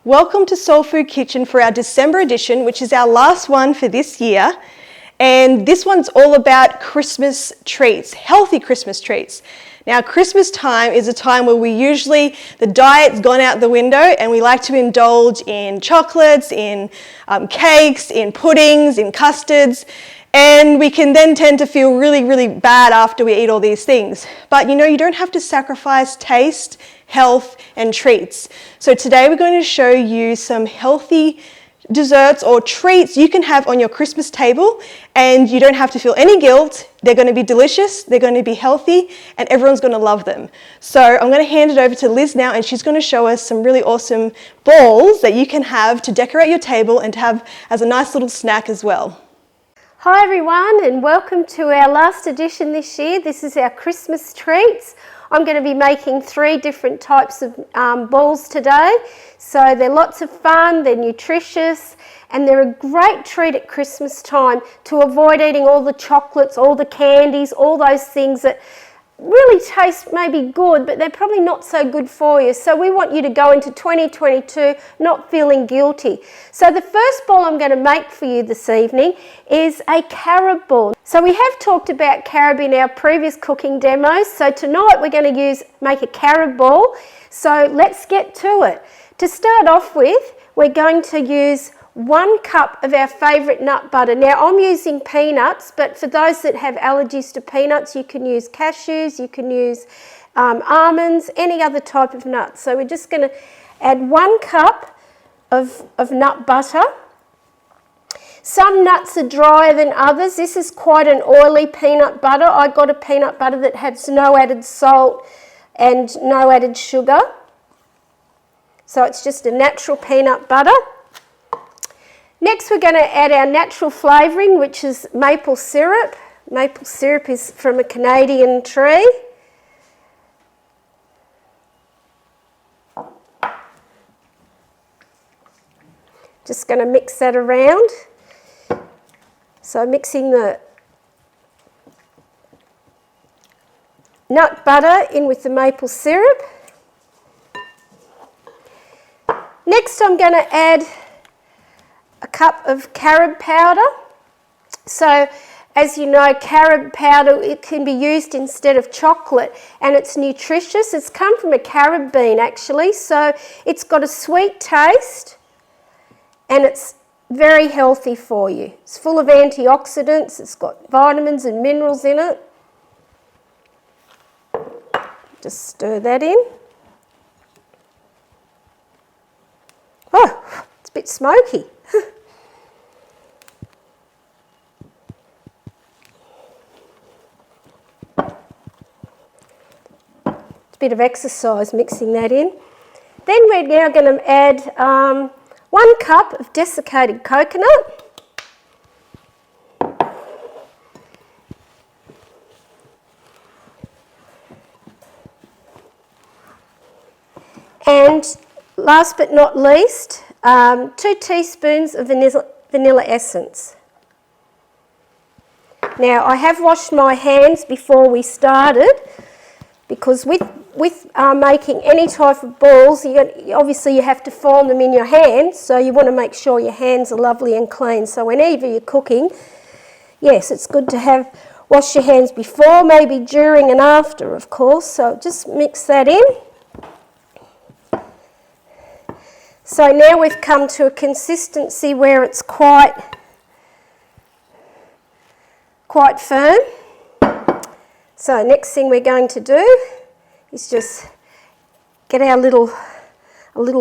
Welcome to Soul Food Kitchen for our December edition, which is our last one for this year. And this one's all about Christmas treats, healthy Christmas treats. Now, Christmas time is a time where the diet's gone out the window and we like to indulge in chocolates, in cakes, in puddings, in custards. And we can then tend to feel really, really bad after we eat all these things. But you don't have to sacrifice taste, health, and treats. So today we're going to show you some healthy desserts or treats you can have on your Christmas table, and you don't have to feel any guilt. They're going to be delicious, they're going to be healthy, and everyone's going to love them. So I'm going to hand it over to Liz now, and she's going to show us some really awesome balls that you can have to decorate your table and to have as a nice little snack as well. Hi everyone, and welcome to our last edition this year. This is our Christmas treats. I'm going to be making 3 different types of balls today. So they're lots of fun, they're nutritious, and they're a great treat at Christmas time to avoid eating all the chocolates, all the candies, all those things that really taste maybe good, but they're probably not so good for you. So we want you to go into 2022 not feeling guilty. So the first ball I'm going to make for you this evening is a carob ball. So we have talked about carob in our previous cooking demos. So tonight we're going to make a carob ball. So let's get to it. To start off with, we're going to use 1 cup of our favourite nut butter. Now I'm using peanuts, but for those that have allergies to peanuts, you can use cashews, you can use almonds, any other type of nuts. So we're just going to add 1 cup of nut butter. Some nuts are drier than others. This is quite an oily peanut butter. I got a peanut butter that has no added salt and no added sugar. So it's just a natural peanut butter. Next we're going to add our natural flavouring, which is maple syrup. Maple syrup is from a Canadian tree. Just going to mix that around. So mixing the nut butter in with the maple syrup. Next I'm going to add a cup of carob powder. So as you know, carob powder, it can be used instead of chocolate, and it's nutritious. It's come from a carob bean actually, so it's got a sweet taste and it's very healthy for you. It's full of antioxidants, it's got vitamins and minerals in it. Just stir that in. Oh, it's a bit smoky. It's a bit of exercise mixing that in. Then we're now going to add 1 cup of desiccated coconut. And last but not least, 2 teaspoons of vanilla essence. Now I have washed my hands before we started, because with making any type of balls, obviously you have to form them in your hands, so you want to make sure your hands are lovely and clean. So whenever you're cooking, yes, it's good to wash your hands before, maybe during and after, of course. So just mix that in. So now we've come to a consistency where it's quite firm. So next thing we're going to do is just get our little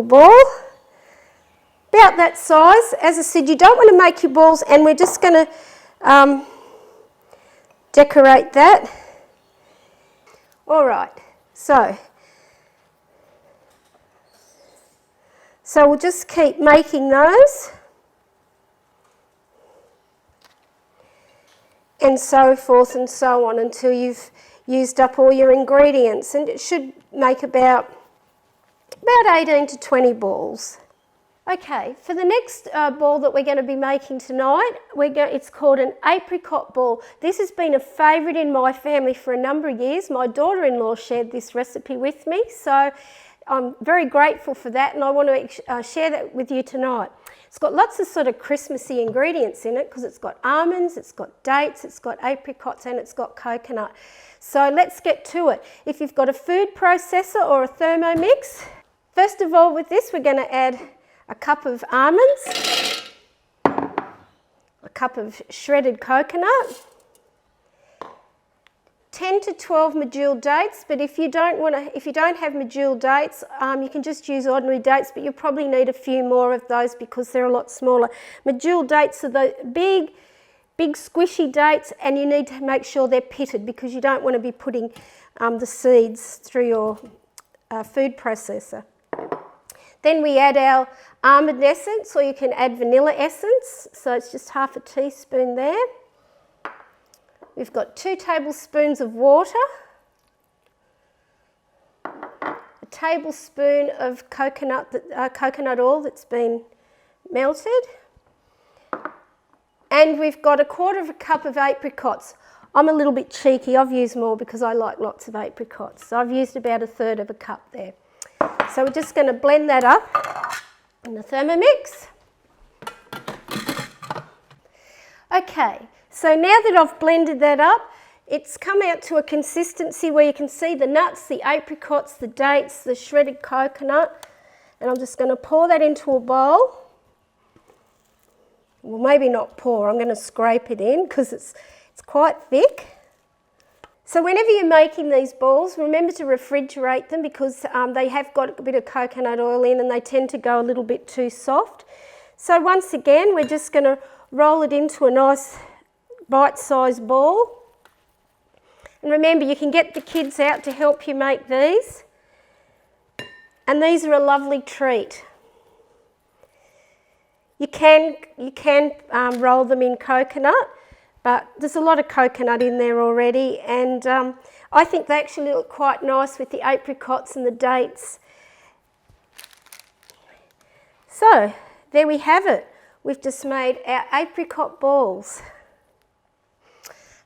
ball, about that size. As I said, you don't want to make your balls, and we're just going to decorate that. All right, so we'll just keep making those, and so forth and so on until you've used up all your ingredients, and it should make about 18 to 20 balls. Okay, for the next ball that we're going to be making tonight, it's called an apricot ball. This has been a favourite in my family for a number of years. My daughter-in-law shared this recipe with me, so I'm very grateful for that, and I want to share that with you tonight. It's got lots of sort of Christmassy ingredients in it because it's got almonds, it's got dates, it's got apricots, and it's got coconut. So let's get to it. If you've got a food processor or a Thermomix, first of all with this we're going to add a cup of almonds, a cup of shredded coconut, 10 to 12 medjool dates, but if you don't have medjool dates, you can just use ordinary dates, but you'll probably need a few more of those because they're a lot smaller. Medjool dates are the big squishy dates, and you need to make sure they're pitted because you don't want to be putting the seeds through your food processor. Then we add our almond essence, or you can add vanilla essence, so it's just half a teaspoon there. We've got 2 tablespoons of water, a tablespoon of coconut oil that's been melted, and we've got 1/4 cup of apricots. I'm a little bit cheeky, I've used more because I like lots of apricots, so I've used about 1/3 cup there. So we're just going to blend that up in the Thermomix. Okay. So now that I've blended that up, it's come out to a consistency where you can see the nuts, the apricots, the dates, the shredded coconut, and I'm just going to pour that into a bowl. Well, maybe not pour, I'm going to scrape it in because it's quite thick. So whenever you're making these balls, remember to refrigerate them because they have got a bit of coconut oil in and they tend to go a little bit too soft. So once again, we're just going to roll it into a nice bite-sized ball, and remember you can get the kids out to help you make these, and these are a lovely treat. You can roll them in coconut, but there's a lot of coconut in there already, and I think they actually look quite nice with the apricots and the dates. So there we have it. We've just made our apricot balls.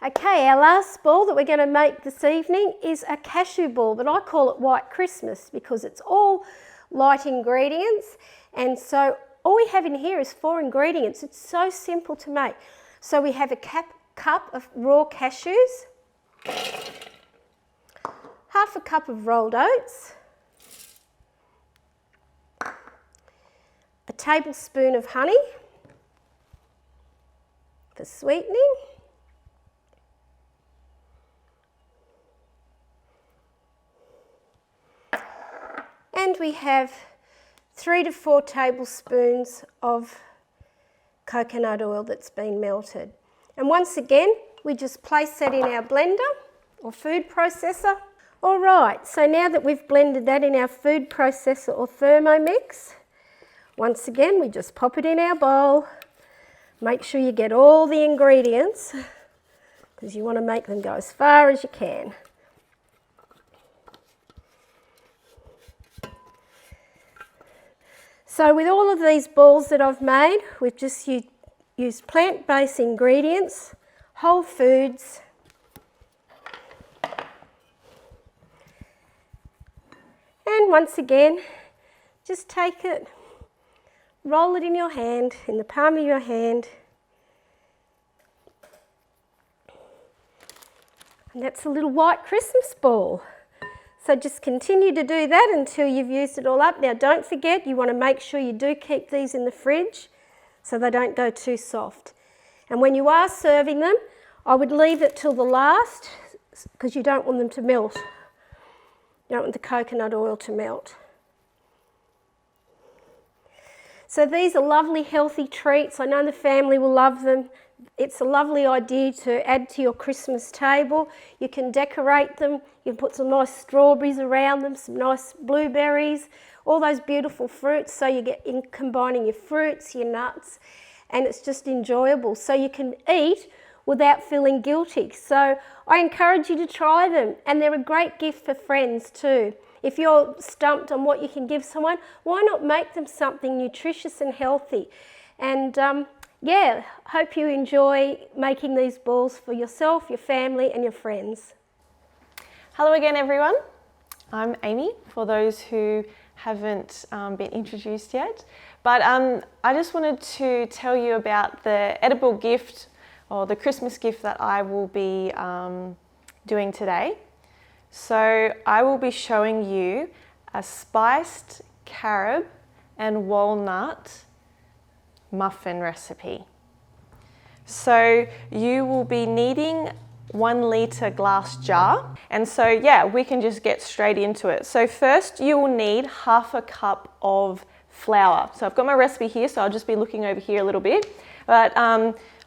Okay, our last ball that we're going to make this evening is a cashew ball, but I call it White Christmas because it's all light ingredients, and so all we have in here is 4 ingredients. It's so simple to make. So we have a cup of raw cashews, half a cup of rolled oats, a tablespoon of honey for sweetening, and we have 3 to 4 tablespoons of coconut oil that's been melted. And once again, we just place that in our blender or food processor. All right, so now that we've blended that in our food processor or Thermomix, once again, we just pop it in our bowl. Make sure you get all the ingredients because you want to make them go as far as you can. So with all of these balls that I've made, we've just used plant-based ingredients, whole foods, and once again, just take it, roll it in your hand, in the palm of your hand, and that's a little white Christmas ball. So just continue to do that until you've used it all up. Now don't forget, you want to make sure you do keep these in the fridge so they don't go too soft. And when you are serving them, I would leave it till the last because you don't want them to melt. You don't want the coconut oil to melt. So these are lovely healthy treats. I know the family will love them. It's a lovely idea to add to your Christmas table. You can decorate them. You can put some nice strawberries around them, some nice blueberries, all those beautiful fruits. So you get in combining your fruits, your nuts, and it's just enjoyable. So you can eat without feeling guilty. So I encourage you to try them, and they're a great gift for friends too. If you're stumped on what you can give someone, why not make them something nutritious and healthy? And yeah, hope you enjoy making these balls for yourself, your family and your friends. Hello again everyone. I'm Amy, for those who haven't been introduced yet. But I just wanted to tell you about the edible gift or the Christmas gift that I will be doing today. So I will be showing you a spiced carob and walnut muffin recipe. So you will be needing 1 litre glass jar. And so yeah, we can just get straight into it. So first you will need 1/2 cup of flour. So I've got my recipe here, so I'll just be looking over here a little bit. But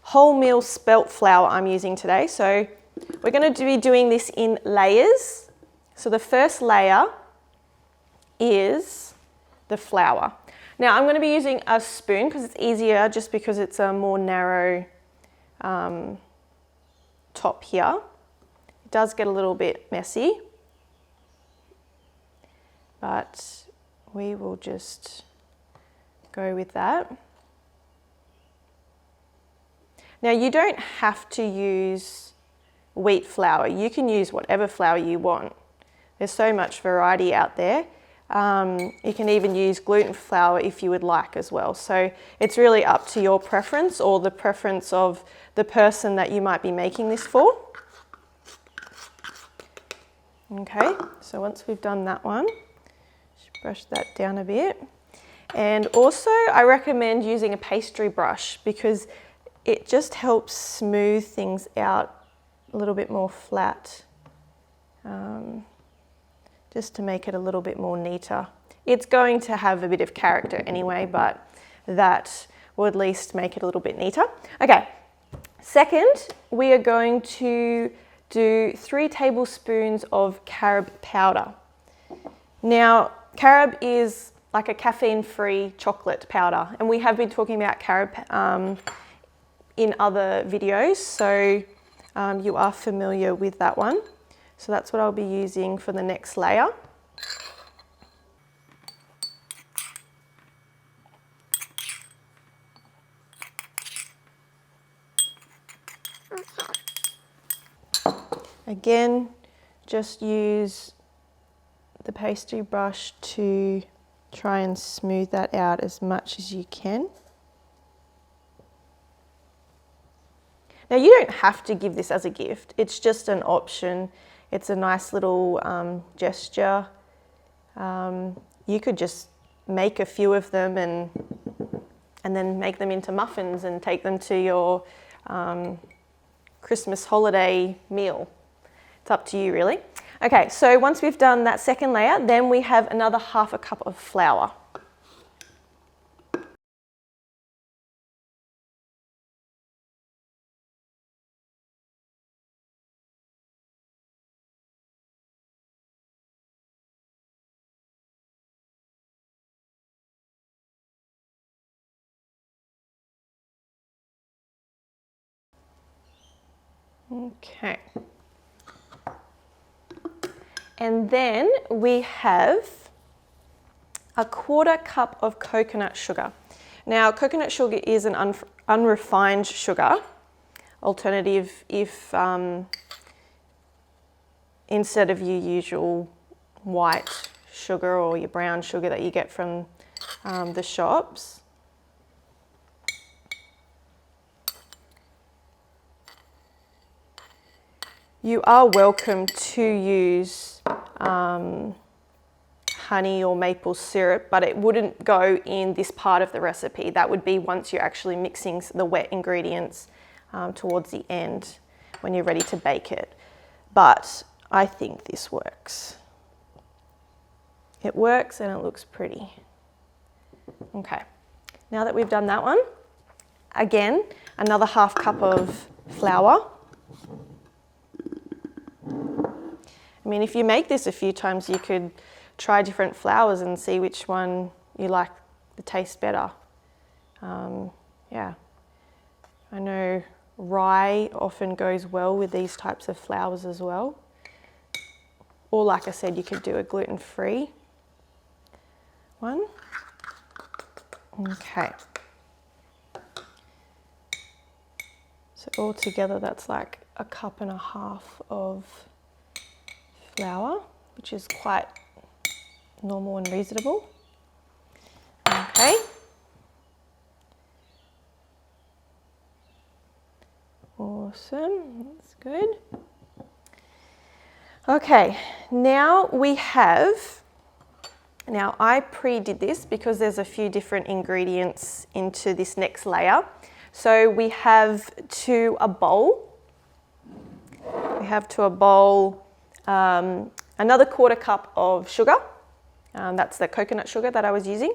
wholemeal spelt flour I'm using today. So we're going to be doing this in layers. So the first layer is the flour. Now I'm going to be using a spoon because it's easier, just because it's a more narrow top here. It does get a little bit messy, but we will just go with that. Now you don't have to use wheat flour. You can use whatever flour you want. There's so much variety out there. You can even use gluten flour if you would like as well. So it's really up to your preference or the preference of the person that you might be making this for. Okay, so once we've done that one, just brush that down a bit. And also I recommend using a pastry brush because it just helps smooth things out a little bit more flat. Just to make it a little bit more neater. It's going to have a bit of character anyway, but that will at least make it a little bit neater. Okay, second, we are going to do 3 tablespoons of carob powder. Now, carob is like a caffeine-free chocolate powder, and we have been talking about carob in other videos, so you are familiar with that one. So that's what I'll be using for the next layer. Again, just use the pastry brush to try and smooth that out as much as you can. Now you don't have to give this as a gift, it's just an option. It's a nice little gesture. You could just make a few of them and then make them into muffins and take them to your Christmas holiday meal. It's up to you really. Okay, so once we've done that second layer, then we have another 1/2 cup of flour. Okay. And then we have 1/4 cup of coconut sugar. Now, coconut sugar is an unrefined sugar alternative if instead of your usual white sugar or your brown sugar that you get from the shops. You are welcome to use honey or maple syrup, but it wouldn't go in this part of the recipe. That would be once you're actually mixing the wet ingredients towards the end when you're ready to bake it. But I think this works. It works and it looks pretty. Okay, now that we've done that one, again, another 1/2 cup of flour. I mean, if you make this a few times, you could try different flours and see which one you like the taste better. Yeah, I know rye often goes well with these types of flours as well. Or like I said, you could do a gluten-free one. Okay. So altogether that's like 1.5 cups of flour. which is quite normal and reasonable. Okay. Awesome, that's good. Okay, now I pre-did this because there's a few different ingredients into this next layer. So we have to a bowl another 1/4 cup of sugar. That's the coconut sugar that I was using.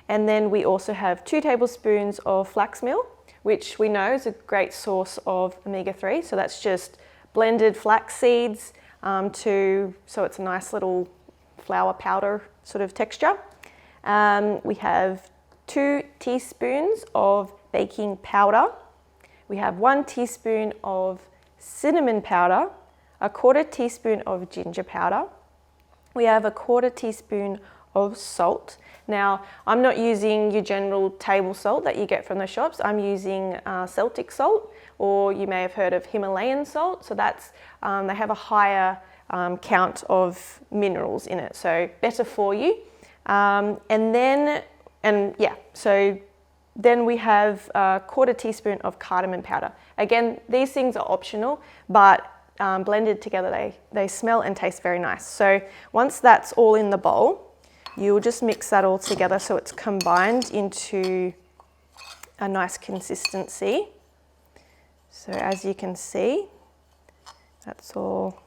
And then we also have 2 tablespoons of flax meal, which we know is a great source of omega-3. So that's just blended flax seeds so it's a nice little flour powder sort of texture. We have 2 teaspoons of baking powder. We have 1 teaspoon of cinnamon powder, a 1/4 teaspoon of ginger powder. We have a 1/4 teaspoon of salt. Now, I'm not using your general table salt that you get from the shops. I'm using Celtic salt, or you may have heard of Himalayan salt. So that's, they have a higher count of minerals in it, so better for you. Then we have a 1/4 teaspoon of cardamom powder. Again, these things are optional, but blended together, they smell and taste very nice. So once that's all in the bowl, you'll just mix that all together so it's combined into a nice consistency. So as you can see, that's all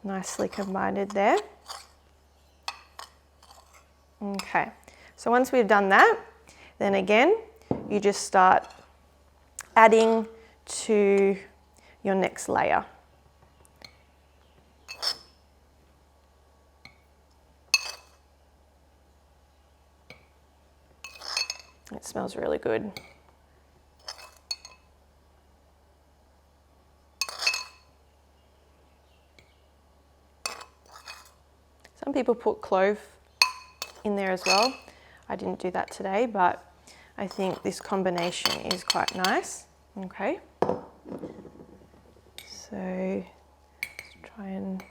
nicely combined there. Okay, so once we've done that, then again, you just start adding to your next layer. It smells really good. Some people put clove in there as well. I didn't do that today, but I think this combination is quite nice. Okay. So let's try and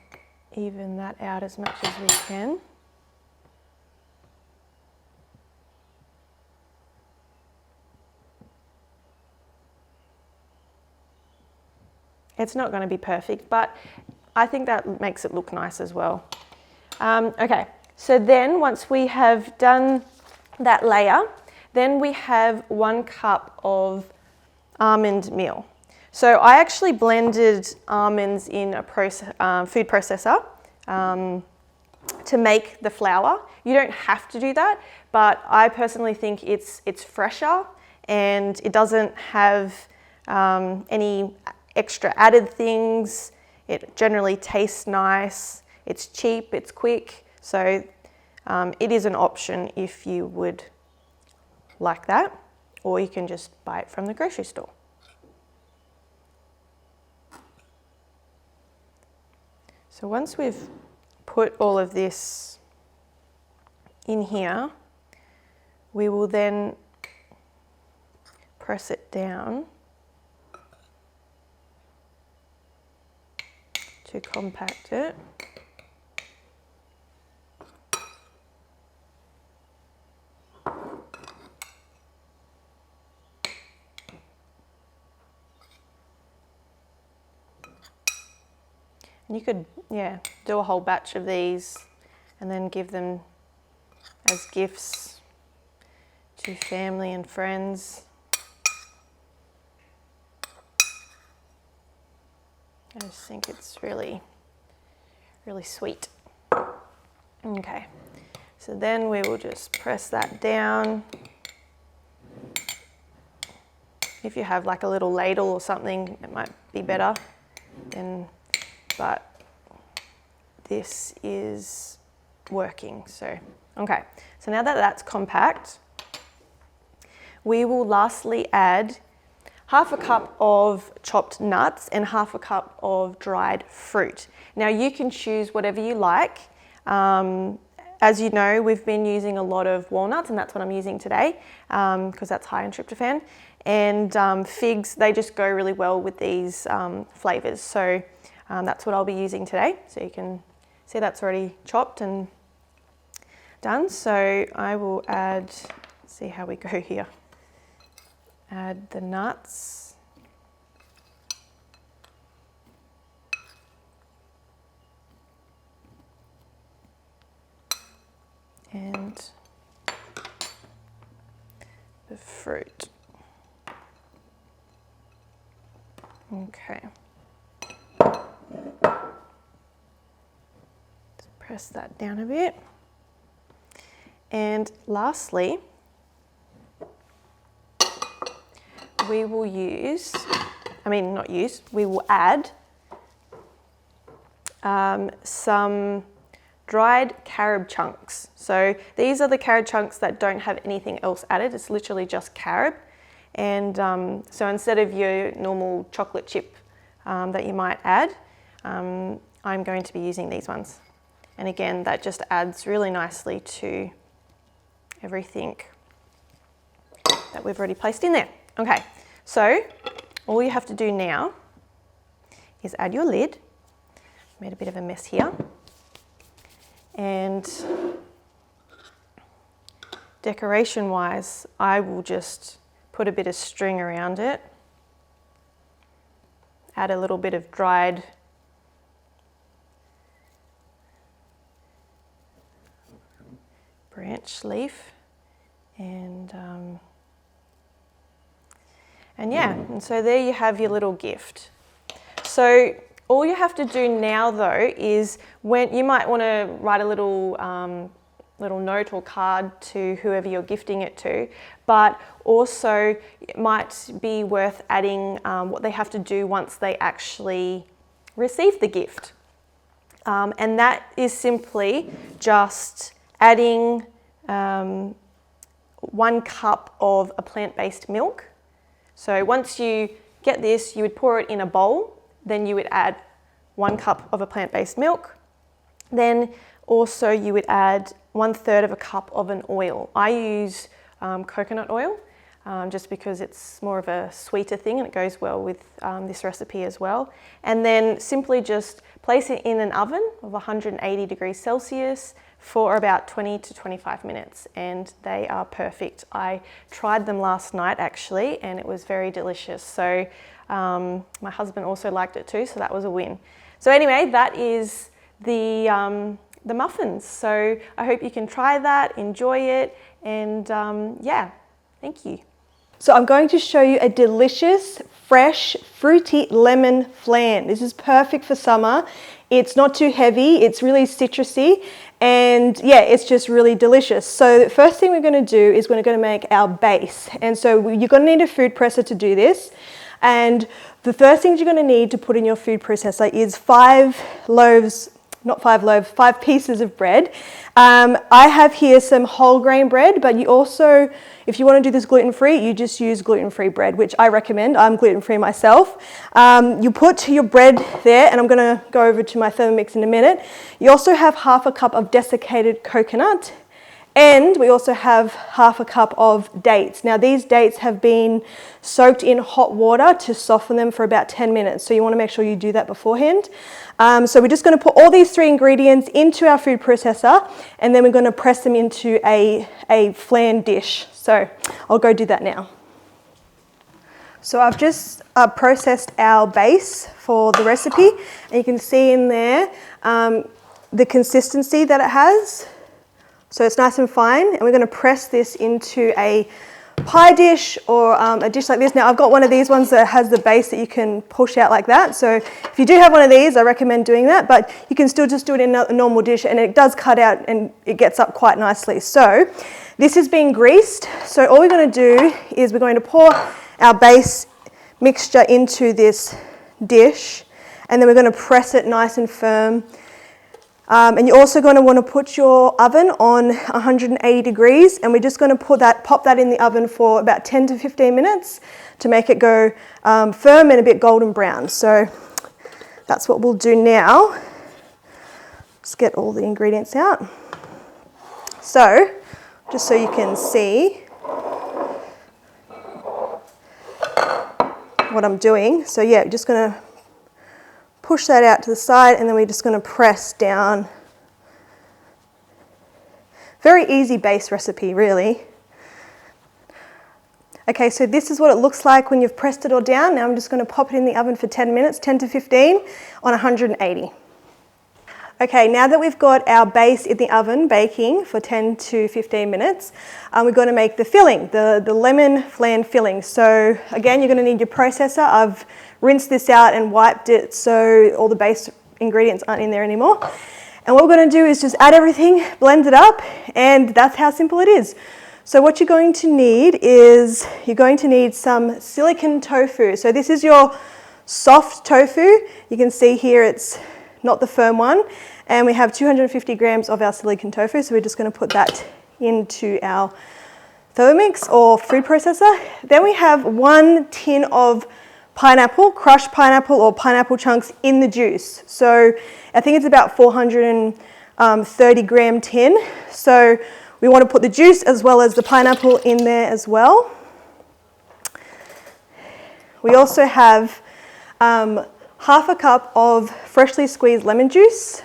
even that out as much as we can. It's not going to be perfect, but I think that makes it look nice as well. Okay, so then once we have done that layer, then we have 1 cup of almond meal. So I actually blended almonds in a food processor to make the flour. You don't have to do that, but I personally think it's fresher and it doesn't have any extra added things. It generally tastes nice. It's cheap, it's quick. So it is an option if you would like that, or you can just buy it from the grocery store. So once we've put all of this in here, we will then press it down to compact it. And you could, do a whole batch of these and then give them as gifts to family and friends. I just think it's really, really sweet. Okay, so then we will just press that down. If you have like a little ladle or something, it might be better. But this is working, so, okay. So now that that's compact, we will lastly add 1/2 cup of chopped nuts and 1/2 cup of dried fruit. Now you can choose whatever you like. As you know, we've been using a lot of walnuts, and that's what I'm using today because that's high in tryptophan. And figs, they just go really well with these flavours. So that's what I'll be using today. So you can See, that's already chopped and done. So I will add, see how we go here. Add the nuts. And the fruit. Okay. Just press that down a bit. And lastly, we will we will add some dried carob chunks. So these are the carob chunks that don't have anything else added. It's literally just carob. And so instead of your normal chocolate chip that you might add, I'm going to be using these ones. And again, that just adds really nicely to everything that we've already placed in there. Okay, so all you have to do now is add your lid. Made a bit of a mess here. And decoration wise, I will just put a bit of string around it. Add a little bit of dried branch leaf and yeah, and so there you have your little gift. So all you have to do now though is when you might want to write a little note or card to whoever you're gifting it to, but also it might be worth adding what they have to do once they actually receive the gift. And that is simply just adding 1 cup of a plant-based milk. So once you get this, you would pour it in a bowl, then you would add 1 cup of a plant-based milk. Then also you would add 1/3 of a cup of an oil. I use coconut oil just because it's more of a sweeter thing and it goes well with this recipe as well. And then simply just place it in an oven of 180 degrees Celsius for about 20 to 25 minutes and they are perfect. I tried them last night actually and it was very delicious. So my husband also liked it too, so that was a win. So anyway, that is the muffins. So I hope you can try that, enjoy it, and yeah, thank you. So I'm going to show you a delicious, fresh, fruity lemon flan. This is perfect for summer. It's not too heavy, it's really citrusy, and yeah, it's just really delicious. So the first thing we're going to do is we're going to make our base. And so you're going to need a food processor to do this. And the first things you're going to need to put in your food processor is 5 pieces of bread. I have here some whole grain bread, but you also, if you want to do this gluten-free, you just use gluten-free bread, which I recommend. I'm gluten-free myself. You put your bread there, and I'm going to go over to my Thermomix in a minute. You also have 1/2 cup of desiccated coconut, and we also have 1/2 cup of dates. Now these dates have been soaked in hot water to soften them for about 10 minutes. So you want to make sure you do that beforehand. So we're just going to put all these 3 ingredients into our food processor and then we're going to press them into a flan dish. So I'll go do that now. So I've just processed our base for the recipe and you can see in there the consistency that it has. So it's nice and fine, and we're going to press this into a pie dish or a dish like this. Now I've got one of these ones that has the base that you can push out like that. So if you do have one of these, I recommend doing that, but you can still just do it in a normal dish and it does cut out and it gets up quite nicely. So this is being greased. So all we're going to do is we're going to pour our base mixture into this dish and then we're going to press it nice and firm. And you're also going to want to put your oven on 180 degrees and we're just going to pop that in the oven for about 10 to 15 minutes to make it go firm and a bit golden brown. So that's what we'll do now. Just get all the ingredients out. So, just so you can see what I'm doing. So yeah, we're just going to push that out to the side and then we're just going to press down Very easy base recipe, really. Okay, so this is what it looks like when you've pressed it all down. Now I'm just going to pop it in the oven for 10 minutes, 10 to 15 on 180. Okay, now that we've got our base in the oven baking for 10 to 15 minutes, we're going to make the filling, the lemon flan filling. So again, you're going to need your processor. I've rinsed this out and wiped it so all the base ingredients aren't in there anymore. And what we're going to do is just add everything, blend it up, and that's how simple it is. So what you're going to need is, you're going to need some silicone tofu. So this is your soft tofu. You can see here it's not the firm one. And we have 250 grams of our silicone tofu. So we're just going to put that into our Thermomix or food processor. Then we have 1 tin of pineapple, crushed pineapple or pineapple chunks in the juice. So I think it's about 430 gram tin. So we want to put the juice as well as the pineapple in there as well. We also have half a cup of freshly squeezed lemon juice.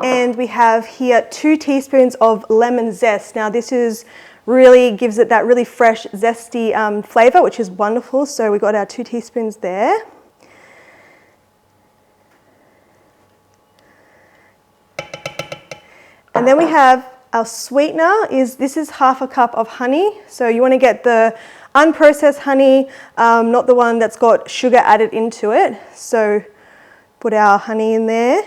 And we have here 2 teaspoons of lemon zest. Now this is really gives it that really fresh, zesty flavour, which is wonderful. So we got our 2 teaspoons there. And then we have our sweetener. This is half a cup of honey. So you want to get the unprocessed honey, not the one that's got sugar added into it. So put our honey in there.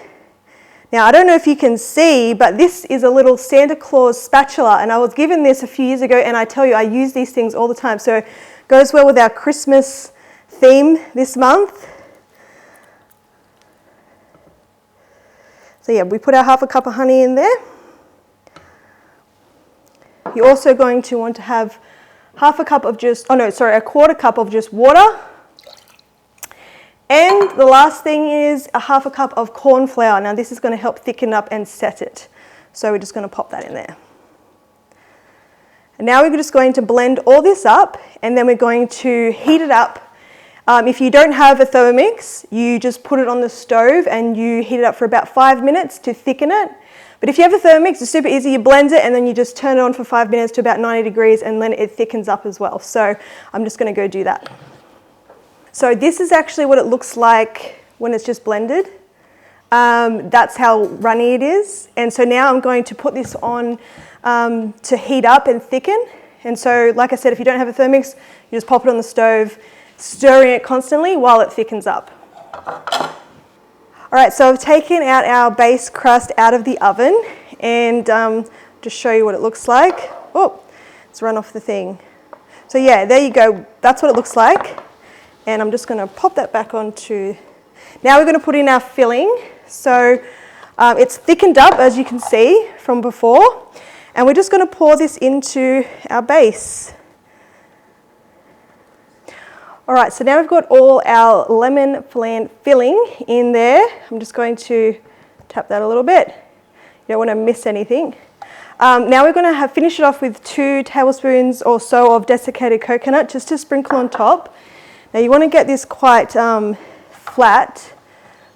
Now, I don't know if you can see, but this is a little Santa Claus spatula, and I was given this a few years ago, and I tell you, I use these things all the time. So it goes well with our Christmas theme this month. So yeah, we put our half a cup of honey in there. You're also going to want to have a quarter cup of just water. And the last thing is a half a cup of corn flour. Now this is going to help thicken up and set it. So we're just going to pop that in there. And now we're just going to blend all this up, and then we're going to heat it up. If you don't have a Thermomix, you just put it on the stove and you heat it up for about 5 minutes to thicken it. But if you have a Thermomix, it's super easy. You blend it and then you just turn it on for 5 minutes to about 90 degrees, and then it thickens up as well. So I'm just going to go do that. So this is actually what it looks like when it's just blended. That's how runny it is. And so now I'm going to put this on to heat up and thicken. And so, like I said, if you don't have a Thermomix, you just pop it on the stove, stirring it constantly while it thickens up. All right, so I've taken out our base crust out of the oven, and just show you what it looks like. Oh, it's run off the thing. So yeah, there you go. That's what it looks like. And I'm just going to pop that back onto. Now we're going to put in our filling. So it's thickened up, as you can see from before. And we're just going to pour this into our base. All right, so now we've got all our lemon flan filling in there. I'm just going to tap that a little bit. You don't want to miss anything. Now we're going to finish it off with 2 tablespoons or so of desiccated coconut, just to sprinkle on top. Now you want to get this quite flat,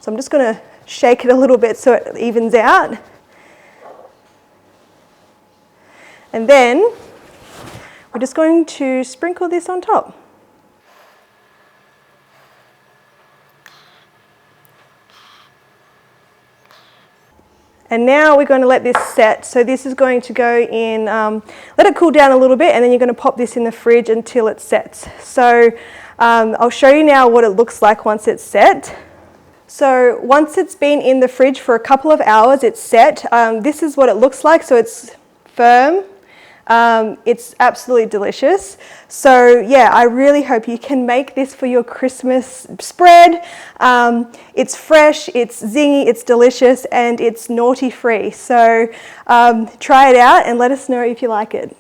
so I'm just going to shake it a little bit so it evens out. And then we're just going to sprinkle this on top. And now we're going to let this set. So this is going to go in, let it cool down a little bit, and then you're going to pop this in the fridge until it sets. So I'll show you now what it looks like once it's set. So once it's been in the fridge for a couple of hours, it's set. This is what it looks like. So it's firm. It's absolutely delicious. So yeah, I really hope you can make this for your Christmas spread. It's fresh, it's zingy, it's delicious, and it's naughty free. So try it out and let us know if you like it.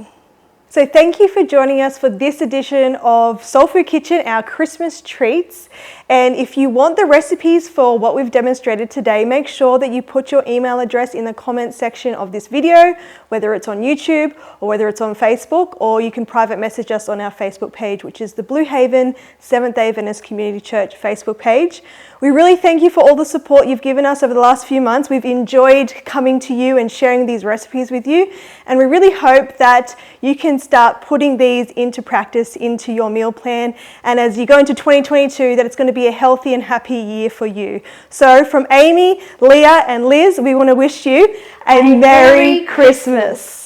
So thank you for joining us for this edition of Soul Food Kitchen, our Christmas treats. And if you want the recipes for what we've demonstrated today, make sure that you put your email address in the comment section of this video, whether it's on YouTube or whether it's on Facebook, or you can private message us on our Facebook page, which is the Blue Haven Seventh-day Adventist Community Church Facebook page. We really thank you for all the support you've given us over the last few months. We've enjoyed coming to you and sharing these recipes with you, and we really hope that you can start putting these into practice into your meal plan, and as you go into 2022, that it's going to be a healthy and happy year for you. So from Amy, Leah and Liz, we want to wish you a Merry Christmas.